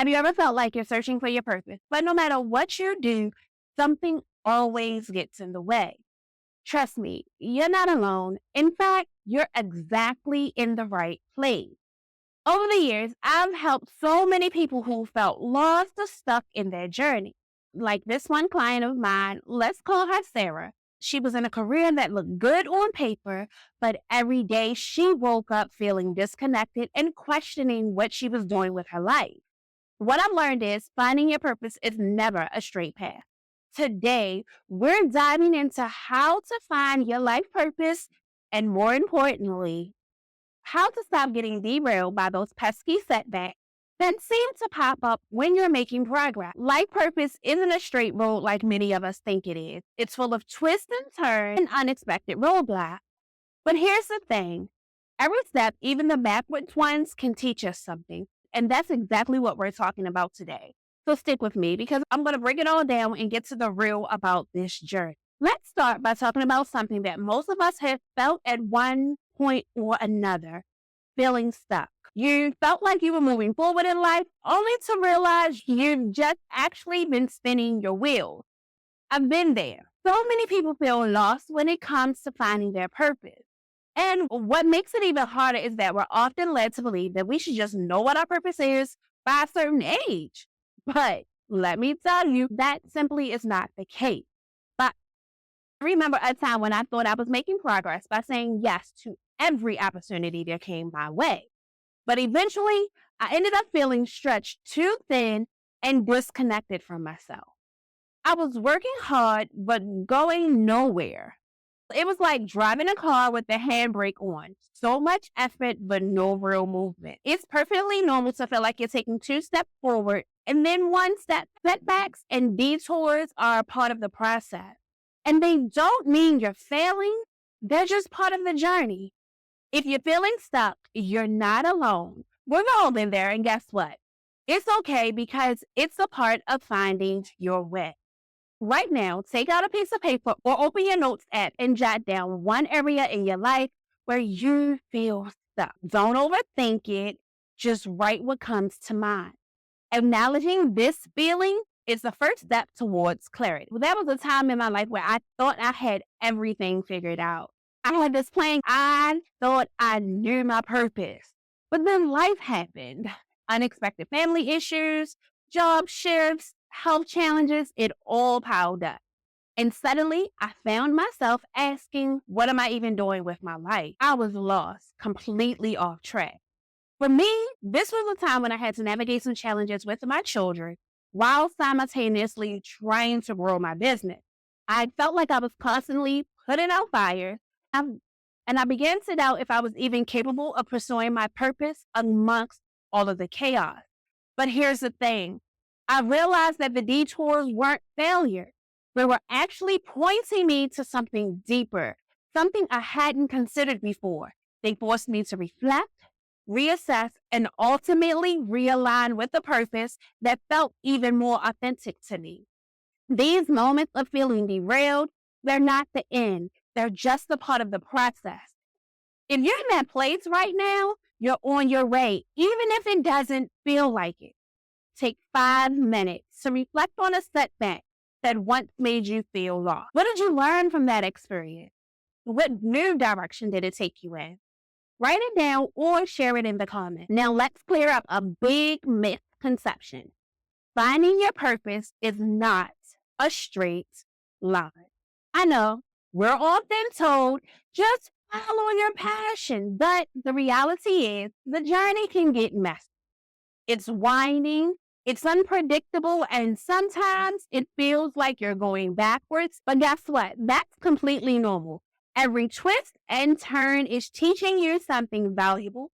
Have you ever felt like you're searching for your purpose, but no matter what you do, something always gets in the way? Trust me, you're not alone. In fact, you're exactly in the right place. Over the years, I've helped so many people who felt lost or stuck in their journey. Like this one client of mine, let's call her Sarah. She was in a career that looked good on paper, but every day she woke up feeling disconnected and questioning what she was doing with her life. What I've learned is finding your purpose is never a straight path. Today, we're diving into how to find your life purpose and, more importantly, how to stop getting derailed by those pesky setbacks that seem to pop up when you're making progress. Life purpose isn't a straight road like many of us think it is. It's full of twists and turns and unexpected roadblocks. But here's the thing. Every step, even the backwards ones, can teach us something. And that's exactly what we're talking about today. So stick with me because I'm going to break it all down and get to the real about this journey. Let's start by talking about something that most of us have felt at one point or another, feeling stuck. You felt like you were moving forward in life only to realize you've just actually been spinning your wheels. I've been there. So many people feel lost when it comes to finding their purpose. And what makes it even harder is that we're often led to believe that we should just know what our purpose is by a certain age. But let me tell you, that simply is not the case. But I remember a time when I thought I was making progress by saying yes to every opportunity that came my way. But eventually, I ended up feeling stretched too thin and disconnected from myself. I was working hard, but going nowhere. It was like driving a car with the handbrake on. So much effort, but no real movement. It's perfectly normal to feel like you're taking two steps forward and then one step. Setbacks and detours are a part of the process. And they don't mean you're failing. They're just part of the journey. If you're feeling stuck, you're not alone. We've all been there, and guess what? It's okay because it's a part of finding your way. Right now, take out a piece of paper or open your notes app and jot down one area in your life where you feel stuck. Don't overthink it. Just write what comes to mind. Acknowledging this feeling is the first step towards clarity. Well, there was a time in my life where I thought I had everything figured out. I had this plan. I thought I knew my purpose. But then life happened. Unexpected family issues, job shifts, health challenges, it all piled up. And suddenly I found myself asking, what am I even doing with my life? I was lost, completely off track. For me, this was a time when I had to navigate some challenges with my children while simultaneously trying to grow my business. I felt like I was constantly putting out fires, and I began to doubt if I was even capable of pursuing my purpose amongst all of the chaos. But here's the thing. I realized that the detours weren't failure. They were actually pointing me to something deeper, something I hadn't considered before. They forced me to reflect, reassess, and ultimately realign with a purpose that felt even more authentic to me. These moments of feeling derailed, they're not the end. They're just a part of the process. If you're in that place right now, you're on your way, even if it doesn't feel like it. Take 5 minutes to reflect on a setback that once made you feel lost. What did you learn from that experience? What new direction did it take you in? Write it down or share it in the comments. Now let's clear up a big misconception. Finding your purpose is not a straight line. I know we're often told just follow your passion, but the reality is the journey can get messy. It's winding, it's unpredictable, and sometimes it feels like you're going backwards. But guess what? That's completely normal. Every twist and turn is teaching you something valuable,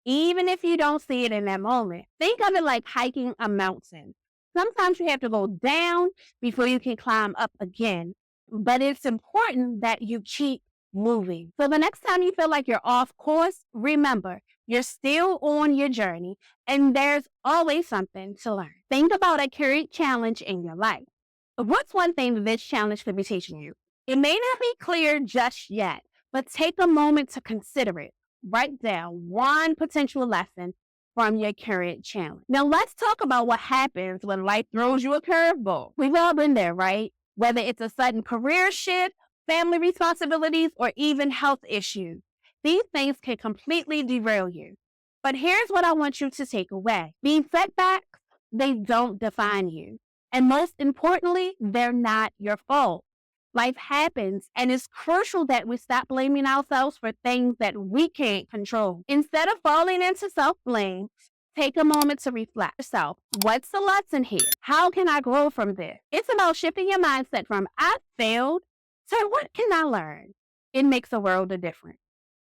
even if you don't see it in that moment. Think of it like hiking a mountain. Sometimes you have to go down before you can climb up again. But it's important that you keep moving. So the next time you feel like you're off course, remember, you're still on your journey and there's always something to learn. Think about a current challenge in your life. What's one thing that this challenge could be teaching you? It may not be clear just yet, but take a moment to consider it. Write down one potential lesson from your current challenge. Now, let's talk about what happens when life throws you a curveball. We've all been there, right? Whether it's a sudden career shift, family responsibilities, or even health issues. These things can completely derail you. But here's what I want you to take away. These setbacks, they don't define you. And most importantly, they're not your fault. Life happens, and it's crucial that we stop blaming ourselves for things that we can't control. Instead of falling into self-blame, take a moment to reflect yourself. What's the lesson here? How can I grow from this? It's about shifting your mindset from I failed to what can I learn? It makes a world of difference.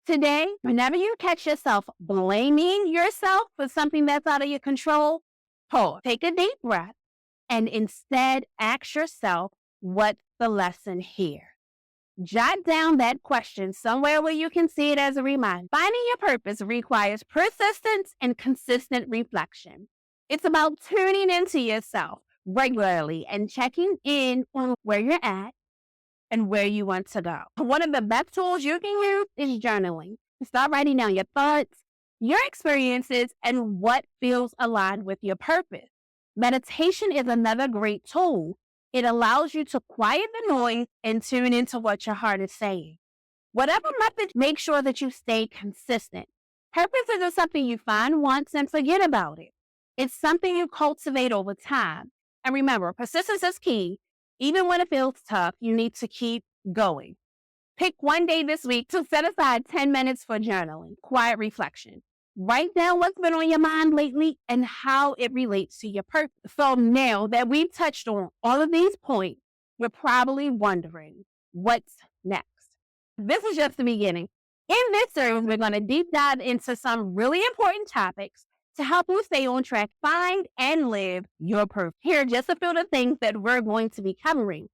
Today, whenever you catch yourself blaming yourself for something that's out of your control, pause, take a deep breath, and instead ask yourself, what's the lesson here? Jot down that question somewhere where you can see it as a reminder. Finding your purpose requires persistence and consistent reflection. It's about tuning into yourself regularly and checking in on where you're at and where you want to go. One of the best tools you can use is journaling. Start writing down your thoughts, your experiences, and what feels aligned with your purpose. Meditation is another great tool. It allows you to quiet the noise and tune into what your heart is saying. Whatever method, make sure that you stay consistent. Purpose isn't something you find once and forget about it. It's something you cultivate over time. And remember, persistence is key. Even when it feels tough, you need to keep going. Pick one day this week to set aside 10 minutes for journaling, quiet reflection. Write down what's been on your mind lately and how it relates to your purpose. So now that we've touched on all of these points, we're probably wondering, what's next? This is just the beginning. In this series, we're going to deep dive into some really important topics to help you stay on track, find and live your purpose. Here are just a few of the things that we're going to be covering.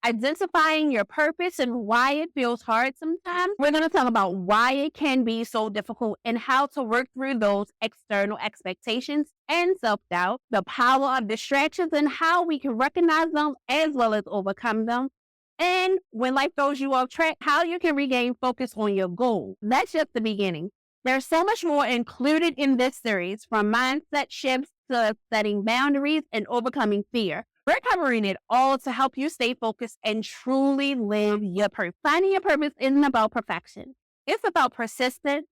Identifying your purpose and why it feels hard sometimes. We're going to talk about why it can be so difficult and how to work through those external expectations and self-doubt, the power of distractions and how we can recognize them as well as overcome them. And when life throws you off track, how you can regain focus on your goal. That's just the beginning. There's so much more included in this series, from mindset shifts to setting boundaries and overcoming fear. We're covering it all to help you stay focused and truly live your purpose. Finding your purpose isn't about perfection. It's about persistence,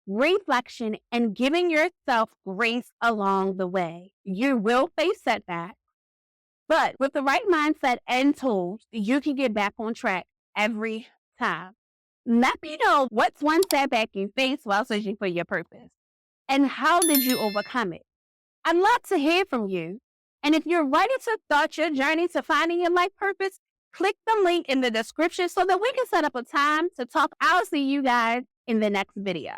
reflection, and giving yourself grace along the way. You will face setbacks, but with the right mindset and tools, you can get back on track every time. Let me know what's one setback you faced while searching for your purpose, and how did you overcome it? I'd love to hear from you. And if you're ready to start your journey to finding your life purpose, click the link in the description so that we can set up a time to talk. I'll see you guys in the next video.